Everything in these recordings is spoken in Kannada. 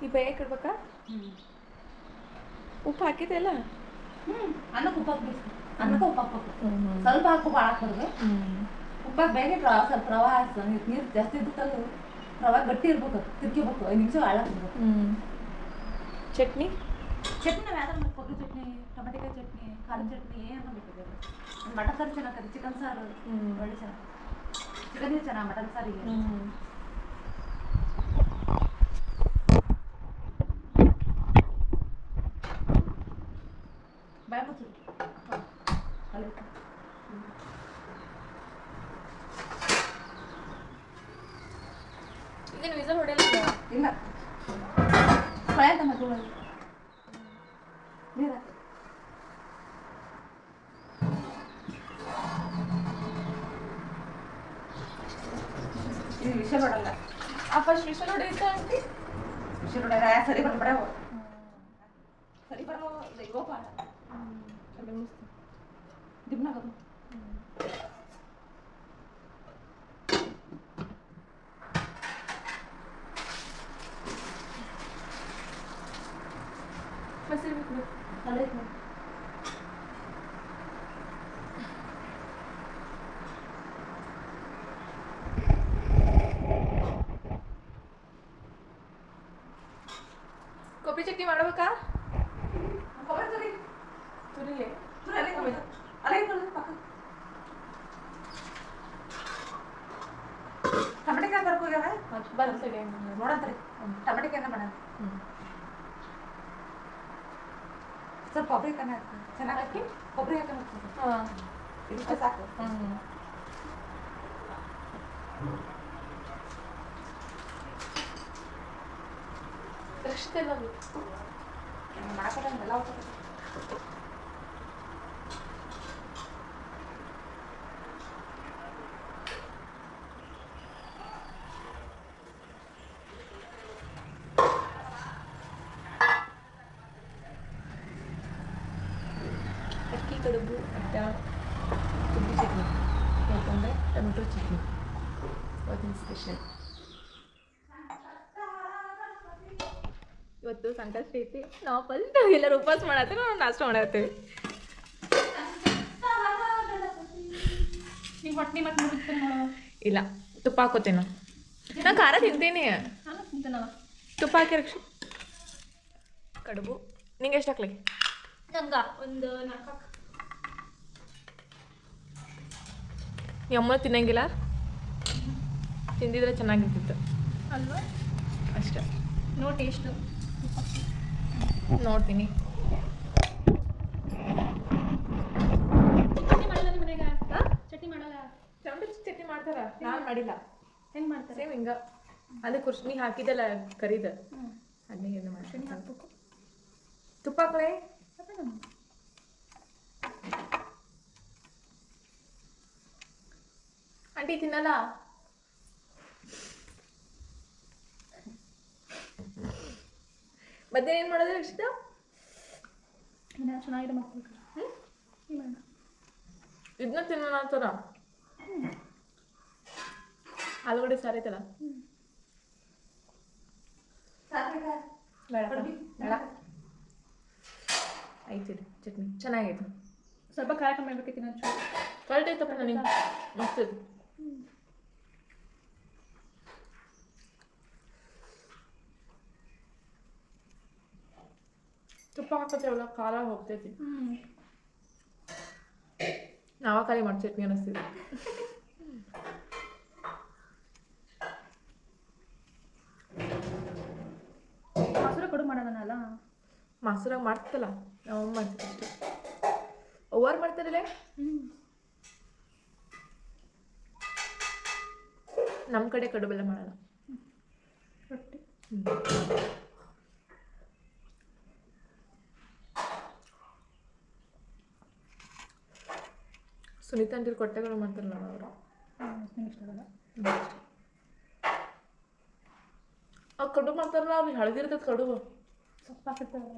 ಈ ಬೇಯಕ್ಕೆ ಇಡ್ಬೇಕಾ? ಉಪ್ಪು ಹಾಕಿದೆ ಅಲ್ಲ? ಅನ್ನಕ್ಕೆ ಉಪ್ಪು ಹಾಕ್ಬೇಕು. ಅನ್ನಕ್ಕೆ ಉಪ್ಪು ಹಾಕ್ಬೇಕು. ಸ್ವಲ್ಪ ಹಾಕು, ಭಾಳ ಹಾಕ್ಬಾರ್ದು. ಉಪ್ಪಾಗಿ ಬೇಗ ಸ್ವಲ್ಪ ರವೆ ಹಾಕ್ಸ. ನೀರು ಜಾಸ್ತಿ ಇದ್ದಕ್ಕಲ್ಲ ರವೆ ಗಟ್ಟಿ ಇರ್ಬೇಕು, ತಿರ್ಗಿಬೇಕು, 5 ನಿಮಿಷ ಹಾಳಾಗ್ಬೇಕು. ಚಟ್ನಿ ನಾವು ಯಾವ್ದಾರು ಮಾಡಿ ಕೊಬ್ಬರಿ ಚಟ್ನಿ, ಟೊಮೆಟೊಕಾಯಿ ಚಟ್ನಿ, ಖಾರದ ಚಟ್ನಿ ಏನು ಬೇಕಿದೆ. ಮಟನ್ ಸಾರು ಚೆನ್ನಾಗಿ, ಚಿಕನ್ ಸಾರು ಒಳ್ಳೆ ಚೆನ್ನಾಗಿ. ಚಿಕನ್ ಚೆನ್ನಾಗಿ, ಮಟನ್ ಸಾರಿಗೆ ಬಾಯ್ ಮುಚ್ಚು. ಇದನ್ನು ವಿಸಲ್ ಹೊಡೆಯಲ್ಲ? ಇಲ್ಲ, ಕೊಳೆಯಂತ ಮತ್ತೆ ನೀರ ಇದು ವಿಷಯ ನೋಡಲ್ಲ. ಫಸ್ಟ್ ವಿಷಲ್ ಹೊಡೆಯುತ್ತಾ ಆಂಟಿ? ವಿಷಯ ನೋಡ್ಯಾರ ಸರಿ ಬರ್ಬೇಡ. ಸರಿ ಬರೋ ಗೋಪ ದಿಬ್ನಾಗದು. ಮಸೀರ್ ಬಿಟ್ಟು ಅಲ್ಲೇ ಕೊಬ್ಬರಿ ಚಟ್ನಿ ಮಾಡಬೇಕಾ? ಕೊಬ್ಬರಿ ತುರಿ ತುರಿಲೆ ತುರಿ ಅಲ್ಲೇ ಕೊಬ್ಬರಿ ಅಲ್ಲೇ ಪಕ್ಕ ಟೊಮೆಟೊಕಾಯಿ ತರಕ ಹೋಗ್ಯಾರ. ಬರ್ತದೆ ನೋಡಂತ್ರಿ ಟೊಮೆಟೊಕಾಯಿನ ಮಾಡೋಣ. ಸ್ವಲ್ಪ ಕೊಬ್ಬರಿ ಕನ್ನ ಚೆನ್ನಾಗಿ ಹಾಕಿ ಕೊಬ್ಬರಿ ಹಾಕಿ ಇಷ್ಟು ಸಾಕು. ರಕ್ಷಿತೆಲ್ಲ ಮಾಡಲ್ಲ ಹೋಗ್ತದೆ. ಅಕ್ಕಿ ಕಡುಬು ಅಡ್ಡ ಕೊಬ್ಬರಿ ಚಟ್ನಿ ಯಾಕಂದರೆ ಟೊಮೆಟೊ ಚಟ್ನಿ ಇವತ್ತಿನ ಸ್ಪೆಷಲ್. ಇವತ್ತು ಸಂಕಷ್ಟ ಐತಿ. ನಾವು ಫಸ್ಟ್ ಎಲ್ಲರೂ ಉಪವಾಸ ಮಾಡತ್ತೀವಿ, ನಾವು ನಾಷ್ಟ ಮಾಡತ್ತೀವಿ. ನೀವು ಹೊಟ್ಟೆ ಮತ್ತೆ ಮುಗಿಸ್ತೀನಿ ನೋಡುವ. ಇಲ್ಲ, ತುಪ್ಪ ಹಾಕೋತೀನಿ ನಾನು ಖಾರ ತಿಂತೀನಿ. ತುಪ್ಪ ಹಾಕಿ ರಕ್ಷಿ. ಕಡುಬು ನಿಂಗೆ ಎಷ್ಟು ಹಾಕ್ಲಿ? ನಂಗೆ ಒಂದು 4 ನಿಮ್ಮ ಅಮ್ಮ ತಿನ್ನಂಗಿಲ್ಲ? ತಿಂದಿದ್ರೆ ಚೆನ್ನಾಗಿರ್ತಿತ್ತು ಅಲ್ವಾ? ಅಷ್ಟೇ. ನೋ ಟೇಸ್ಟು ನೋಡ್ತೀನಿ. ಚಟ್ನಿ ಮಾಡಲ್ಲ ನಿಮ್ಮ ಮನೆಗೆ? ಚಟ್ನಿ ಮಾಡಲ್ಲ? ಟೊಮೆಟೊ ಚಟ್ನಿ ಮಾಡ್ತಾರ, ನಾನು ಮಾಡಿಲ್ಲ. ಹೆಂಗೆ ಮಾಡ್ತಾರೆ? ಸೇಮ್ ಹಿಂಗೆ ಅದೇ ಕುರ್ಚಿ ಹಾಕಿದ್ದಲ್ಲ ಕರೀದ ಅದನ್ನೇ ಏನು ಮಾಡ್ತೀನಿ. ಹಾಕ್ಬೇಕು. ತುಪ್ಪ ಹಾಕ್ಲೇ? ಆಂಟಿ ತಿನ್ನಲ್ಲ? ಮತ್ತೆ ಏನು ಮಾಡೋದು ರಕ್ಷಿತಾ? ಇನ್ನು ಚೆನ್ನಾಗಿದೆ ಮಾಡ್ಬೇಕು. ಇದನ್ನ ತಿನ್ನೋಣ ಅಂತಾರ. ಆಲೂಗಡ್ಡೆ ಸಾರು ಐತಲ್ಲ? ಬೇಡ ಬೇಡ ಐತಿ ಚಟ್ನಿ ಚೆನ್ನಾಗೈತೆ. ಸ್ವಲ್ಪ ಖಾರ ಕಮ್ಮಿ ಆಗ್ಬೇಕೈತಿ. ನಾನು ಕರೆಕ್ಟ್ ಐತಪ್ಪ ನನಗೆ ಮಸ್ತ್ ಐತಿ. ತುಪ್ಪ ಹಾಕೋತೇವಲ್ಲ ಖಾರ ಹೋಗ್ತೈತಿ. ನಾವ ಖಾಲಿ ಮಾಡಿ ಚಟ್ನಿ ಅನ್ನಿಸ್ತೀವಿ. ಮೊಸರು ಕಡು ಮಾಡೋದನ್ನಲ್ಲ, ಮೊಸರಾಗ ಮಾಡ್ತಲ್ಲ ನಾವು ಮಾಡ್ತೀವಿ ಅಷ್ಟೇ. ಓವರ್ ಮಾಡ್ತಾರಲ್ಲ ನಮ್ಮ ಕಡೆ ಕಡು ಬೆಲ್ಲ ಮಾಡಲ್ಲ. ರೊಟ್ಟಿ ಸುನೀತಾ ಅಂಟಿರ್ ಕೊಟ್ಟೆಗಳು ಮಾಡ್ತಾರಲ್ಲ ಅವರು. ನಂಗೆ ಇಷ್ಟ ಆಗಲ್ಲ. ಅವ್ರು ಕಡುಬು ಮಾಡ್ತಾರಲ್ಲ, ಅವ್ರಿಗೆ ಹಳದಿರ್ತದೆ ಕಡುಬು. ಸೊಪ್ಪು ಹಾಕಿರ್ತಾರೆ.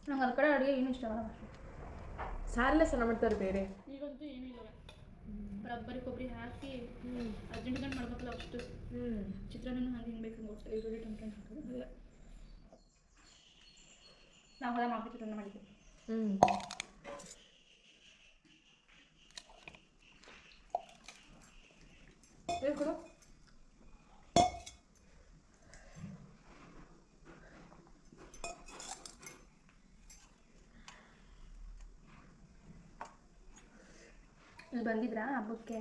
ನಂಗೆ ಅಲ್ಲಿ ಕಡೆ ಅಡುಗೆ ಏನು ಇಷ್ಟ ಆಗಲ್ಲ. ಸಾರಲ್ಲೇ ಸಣ್ಣ ಮಾಡ್ತಾರೆ ಬೇರೆ. ಈಗಂತೂ ಏನೂ ಇಲ್ಲ. ರಬ್ಬರಿ ಕೊಬ್ಬರಿ ಹಾಕಿ ಅರ್ಜೆಂಟ್ ಮಾಡ್ಬೇಕಲ್ಲ ಅಷ್ಟು ಚಿತ್ರಾನ್ನ ಹಂಗೆ ಹಿಂಗೆ ಬೇಕು ಗೊತ್ತು ಈರುಳ್ಳಿ ಟೊಮೆಟೊ ಹಾಕೋದು ನಾವು ಹೊಲ ಮಾಡ್ಕೊ ಚಿತ್ರಾನ್ನ ಮಾಡಿದ್ವಿ ಕೊಡು ಇಲ್ಲಿ ಬಂದಿದ್ರಾ ಹಬ್ಬಕ್ಕೆ